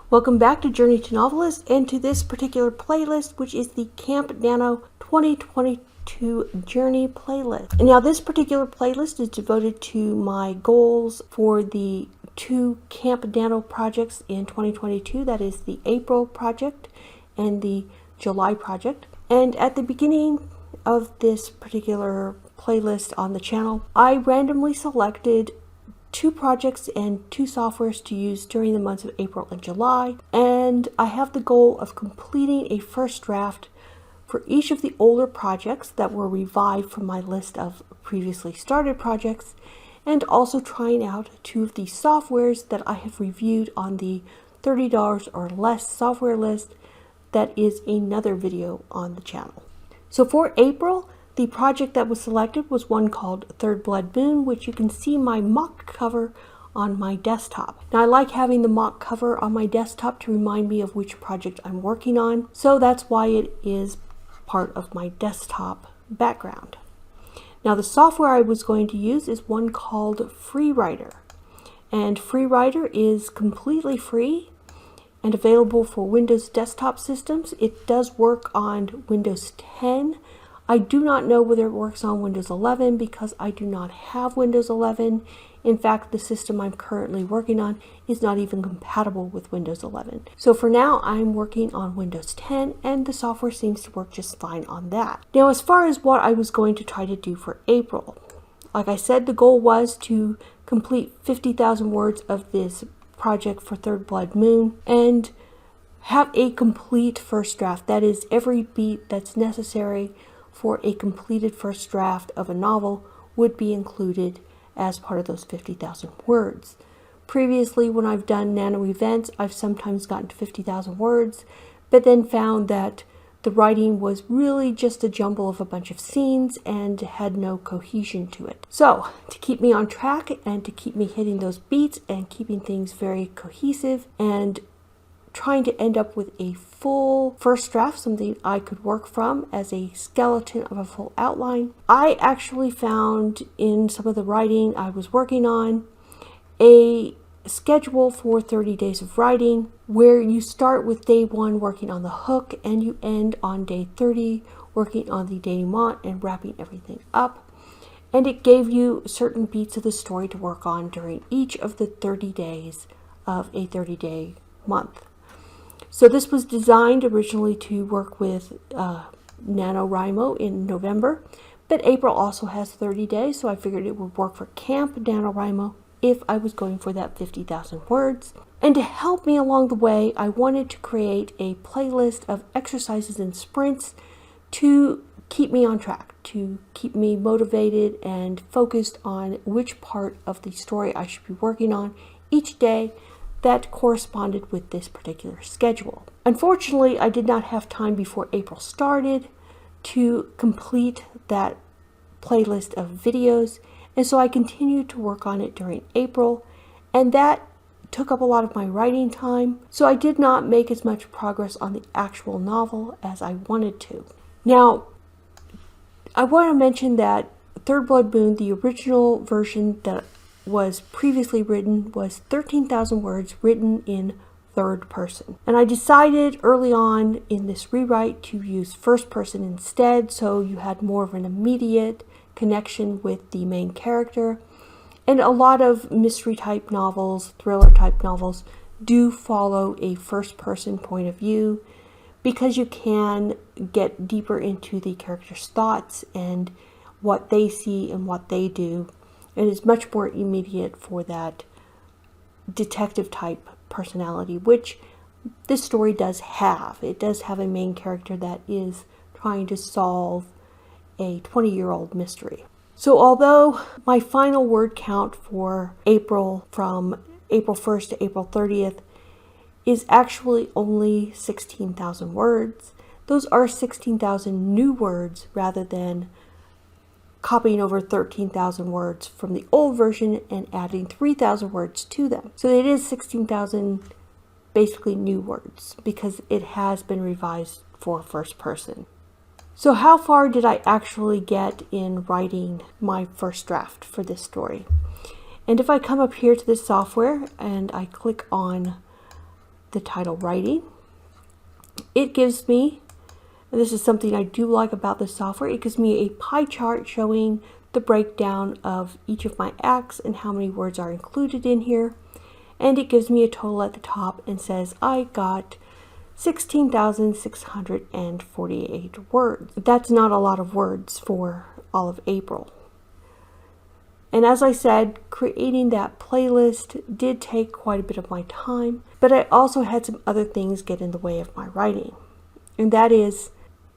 Welcome back to Journey to Novelist and to this particular playlist, which is the Camp Nano 2022 Journey playlist. And now this particular playlist is devoted to my goals for the two Camp Nano projects in 2022. That is the April project and the July project. And at the beginning of this particular playlist on the channel, I randomly selected two projects and two softwares to use during the months of April and July, and I have the goal of completing a first draft for each of the older projects that were revived from my list of previously started projects, and also trying out two of the softwares that I have reviewed on the $30 or less software list. That is another video on the channel. So for April, the project that was selected was one called Third Blood Moon, which you can see my mock cover on my desktop. Now I like having the mock cover on my desktop to remind me of which project I'm working on, so that's why it is part of my desktop background. Now the software I was going to use is one called FreeWriter, and FreeWriter is completely free and available for Windows desktop systems. It does work on Windows 10. I do not know whether it works on Windows 11 because I do not have Windows 11. In fact, the system I'm currently working on is not even compatible with Windows 11. So for now, I'm working on Windows 10 and the software seems to work just fine on that. Now, as far as what I was going to try to do for April, like I said, the goal was to complete 50,000 words of this project for Third Blood Moon and have a complete first draft. That is, every beat that's necessary for a completed first draft of a novel would be included as part of those 50,000 words. Previously, when I've done nano events, I've sometimes gotten to 50,000 words, but then found that the writing was really just a jumble of a bunch of scenes and had no cohesion to it. So, to keep me on track and to keep me hitting those beats and keeping things very cohesive and trying to end up with a full first draft, something I could work from as a skeleton of a full outline, I actually found in some of the writing I was working on a schedule for 30 days of writing where you start with day 1 working on the hook and you end on day 30 working on the denouement and wrapping everything up. And it gave you certain beats of the story to work on during each of the 30 days of a 30-day month. So this was designed originally to work with NaNoWriMo in November, but April also has 30 days, so I figured it would work for Camp NaNoWriMo if I was going for that 50,000 words. And to help me along the way, I wanted to create a playlist of exercises and sprints to keep me on track, to keep me motivated and focused on which part of the story I should be working on each day that corresponded with this particular schedule. Unfortunately, I did not have time before April started to complete that playlist of videos, and so I continued to work on it during April, and that took up a lot of my writing time, so I did not make as much progress on the actual novel as I wanted to. Now, I want to mention that Third Blood Moon, the original version that was previously written, was 13,000 words written in third person. And I decided early on in this rewrite to use first person instead, so you had more of an immediate connection with the main character. And a lot of mystery type novels, thriller type novels, do follow a first person point of view because you can get deeper into the character's thoughts and what they see and what they do. It is much more immediate for that detective type personality, which this story does have. It does have a main character that is trying to solve a 20-year-old mystery. So although my final word count for April from April 1st to April 30th is actually only 16,000 words, those are 16,000 new words rather than copying over 13,000 words from the old version and adding 3,000 words to them. So it is 16,000 basically new words because it has been revised for first person. So how far did I actually get in writing my first draft for this story? And if I come up here to this software and I click on the title writing. It gives me, and this is something I do like about this software, it gives me a pie chart showing the breakdown of each of my acts and how many words are included in here. And it gives me a total at the top and says I got 16,648 words. That's not a lot of words for all of April. And as I said, creating that playlist did take quite a bit of my time, but I also had some other things get in the way of my writing. And that is,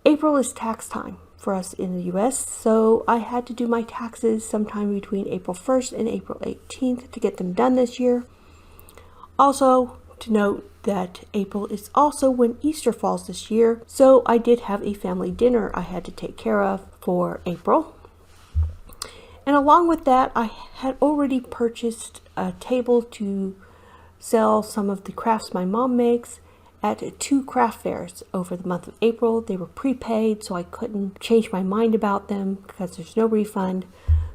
April is tax time for us in the US, so I had to do my taxes sometime between April 1st and April 18th to get them done this year. Also, to note that April is also when Easter falls this year, so I did have a family dinner I had to take care of for April. And along with that, I had already purchased a table to sell some of the crafts my mom makes at 2 craft fairs over the month of April. They were prepaid, so I couldn't change my mind about them because there's no refund.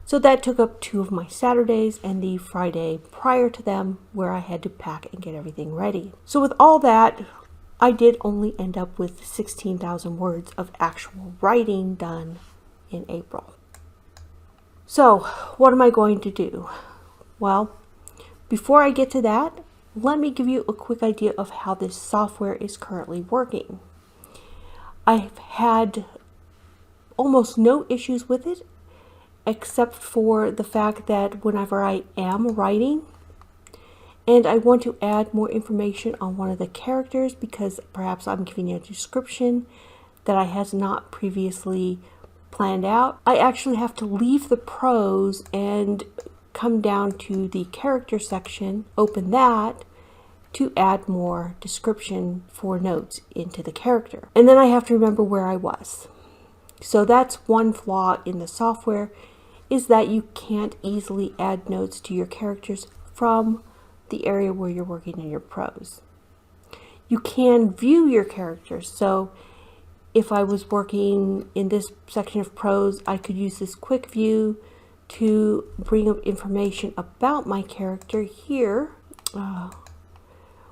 So that took up 2 of my Saturdays and the Friday prior to them where I had to pack and get everything ready. So with all that, I did only end up with 16,000 words of actual writing done in April. So what am I going to do? Well, before I get to that, let me give you a quick idea of how this software is currently working. I've had almost no issues with it, except for the fact that whenever I am writing and I want to add more information on one of the characters because perhaps I'm giving you a description that I has not previously planned out, I actually have to leave the prose and come down to the character section, open that to add more description for notes into the character. And then I have to remember where I was. So that's one flaw in the software, is that you can't easily add notes to your characters from the area where you're working in your prose. You can view your characters. So if I was working in this section of prose, I could use this quick view to bring up information about my character here,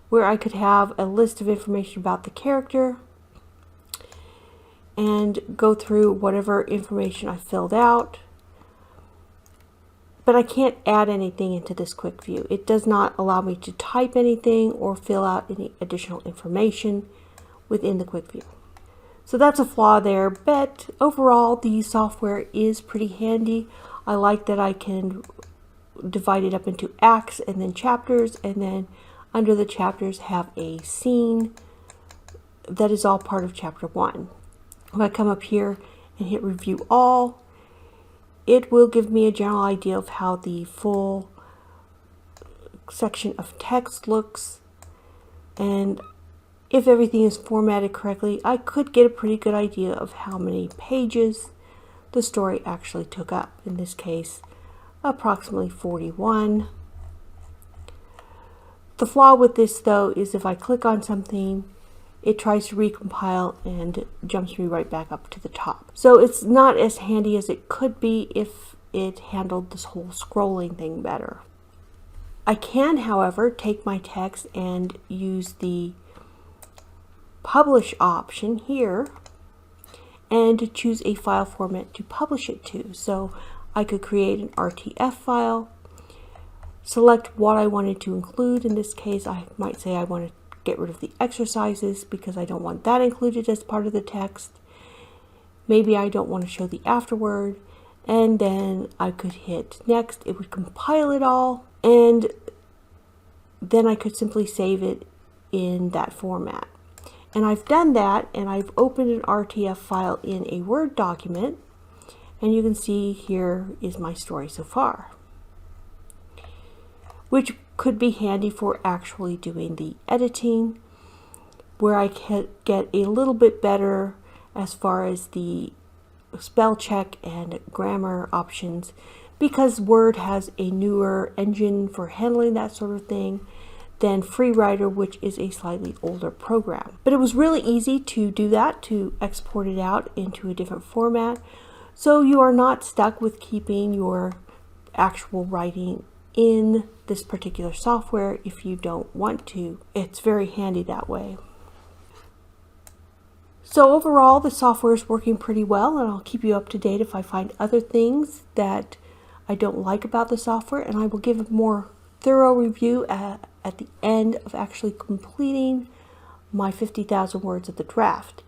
where I could have a list of information about the character and go through whatever information I filled out. But I can't add anything into this quick view. It does not allow me to type anything or fill out any additional information within the quick view. So that's a flaw there, but overall the software is pretty handy. I like that I can divide it up into acts and then chapters, and then under the chapters have a scene that is all part of chapter 1. If I come up here and hit review all, it will give me a general idea of how the full section of text looks, and if everything is formatted correctly, I could get a pretty good idea of how many pages the story actually took up. In this case, approximately 41. The flaw with this though is if I click on something, it tries to recompile and jumps me right back up to the top. So it's not as handy as it could be if it handled this whole scrolling thing better. I can, however, take my text and use the publish option here and choose a file format to publish it to. So I could create an RTF file, select what I wanted to include. In this case, I might say I want to get rid of the exercises because I don't want that included as part of the text. Maybe I don't want to show the afterword, and then I could hit next. It would compile it all, and then I could simply save it in that format. And I've done that, and I've opened an RTF file in a Word document, and you can see here is my story so far, which could be handy for actually doing the editing, where I can get a little bit better as far as the spell check and grammar options, because Word has a newer engine for handling that sort of thing than FreeWriter, which is a slightly older program. But it was really easy to do that, to export it out into a different format, so you are not stuck with keeping your actual writing in this particular software if you don't want to. It's very handy that way. So overall, the software is working pretty well, and I'll keep you up to date if I find other things that I don't like about the software, and I will give a more thorough review at the end of actually completing my 50,000 words of the draft.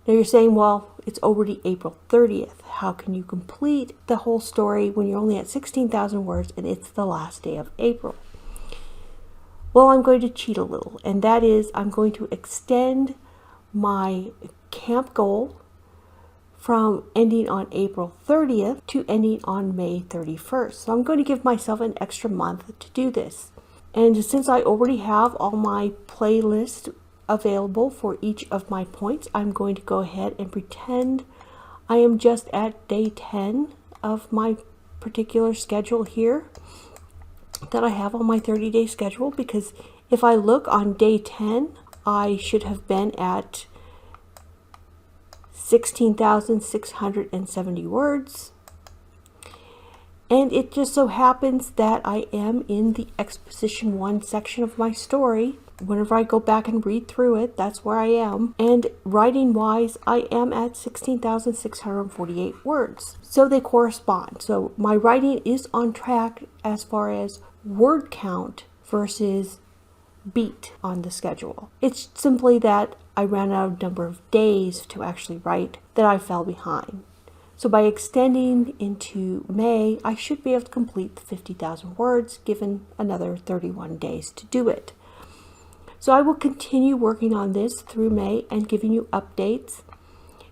Now you're saying, well, it's already April 30th. How can you complete the whole story when you're only at 16,000 words and it's the last day of April? Well, I'm going to cheat a little, and that is I'm going to extend my camp goal from ending on April 30th to ending on May 31st. So I'm going to give myself an extra month to do this. And since I already have all my playlists available for each of my points, I'm going to go ahead and pretend I am just at day 10 of my particular schedule here that I have on my 30-day schedule, because if I look on day 10, I should have been at 16,670 words. And it just so happens that I am in the Exposition 1 section of my story. Whenever I go back and read through it, that's where I am. And writing wise, I am at 16,648 words. So they correspond. So my writing is on track as far as word count versus beat on the schedule. It's simply that I ran out of number of days to actually write that I fell behind. So by extending into May, I should be able to complete the 50,000 words, given another 31 days to do it. So I will continue working on this through May and giving you updates.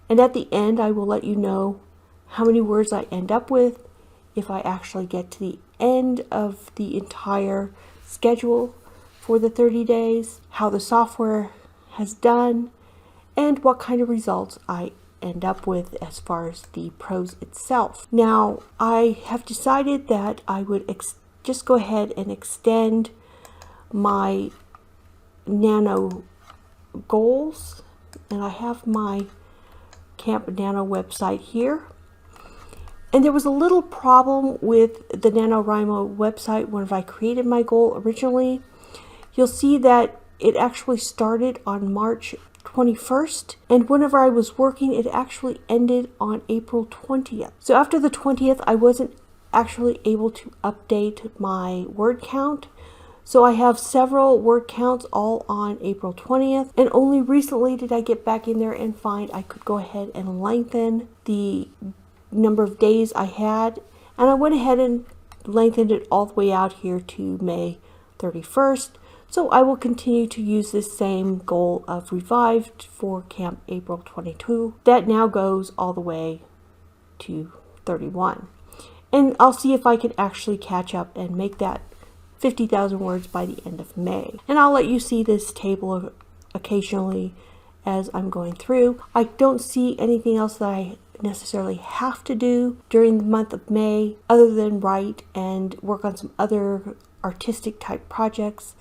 And at the end, I will let you know how many words I end up with, if I actually get to the end of the entire schedule for the 30 days, how the software has done, and what kind of results I end up with as far as the prose itself. Now, I have decided that I would just go ahead and extend my Nano goals, and I have my Camp Nano website here. And there was a little problem with the NaNoWriMo website whenever I created my goal originally. You'll see that it actually started on March 21st, and whenever I was working, it actually ended on April 20th. So after the 20th, I wasn't actually able to update my word count. So I have several word counts all on April 20th, and only recently did I get back in there and find I could go ahead and lengthen the number of days I had, and I went ahead and lengthened it all the way out here to May 31st. So I will continue to use this same goal of revived for Camp April 22. That now goes all the way to 31. And I'll see if I can actually catch up and make that 50,000 words by the end of May. And I'll let you see this table occasionally as I'm going through. I don't see anything else that I necessarily have to do during the month of May other than write and work on some other artistic type projects.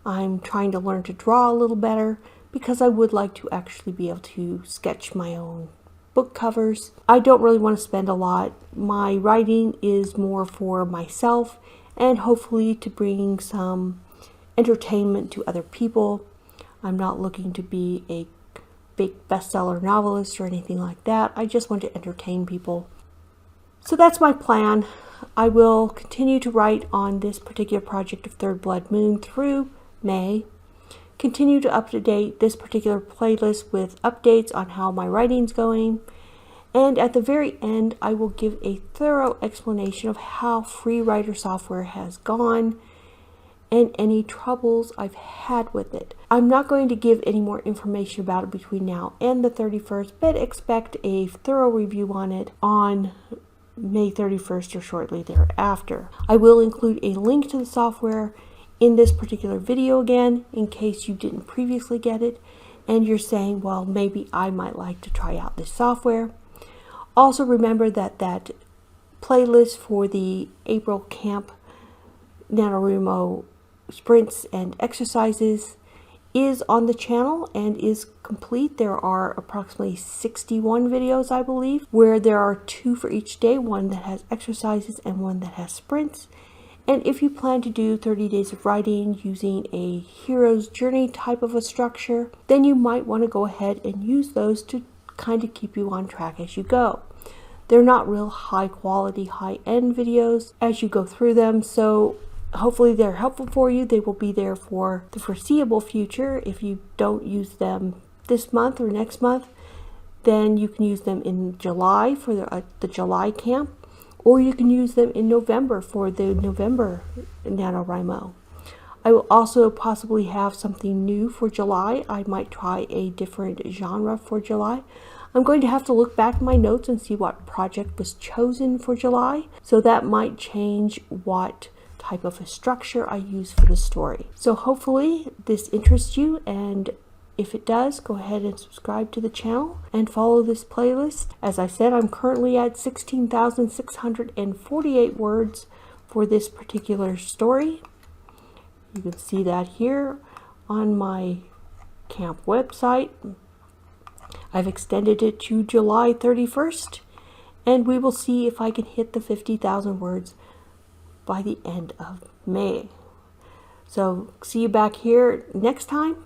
I'm trying to learn to draw a little better because I would like to actually be able to sketch my own book covers. I don't really want to spend a lot. My writing is more for myself and hopefully to bring some entertainment to other people. I'm not looking to be a big bestseller novelist or anything like that. I just want to entertain people. So that's my plan. I will continue to write on this particular project of Third Blood Moon through May, continue to update this particular playlist with updates on how my writing's going, and at the very end I will give a thorough explanation of how FreeWriter software has gone and any troubles I've had with it. I'm not going to give any more information about it between now and the 31st, but expect a thorough review on it on May 31st or shortly thereafter. I will include a link to the software in this particular video again, in case you didn't previously get it and you're saying, well, maybe I might like to try out this software. Also remember that that playlist for the April Camp NaNoWriMo sprints and exercises is on the channel and is complete. There are approximately 61 videos, I believe, where there are 2 for each day, one that has exercises and one that has sprints. And if you plan to do 30 days of writing using a hero's journey type of a structure, then you might want to go ahead and use those to kind of keep you on track as you go. They're not real high quality, high end videos as you go through them, so hopefully they're helpful for you. They will be there for the foreseeable future. If you don't use them this month or next month, then you can use them in July for the July camp, or you can use them in November for the November NaNoWriMo. I will also possibly have something new for July. I might try a different genre for July. I'm going to have to look back at my notes and see what project was chosen for July, so that might change what type of a structure I use for the story. So hopefully this interests you, and if it does, go ahead and subscribe to the channel and follow this playlist. As I said, I'm currently at 16,648 words for this particular story. You can see that here on my camp website. I've extended it to July 31st, and we will see if I can hit the 50,000 words by the end of May. So see you back here next time,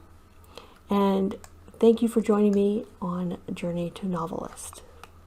and thank you for joining me on Journey to Novelist.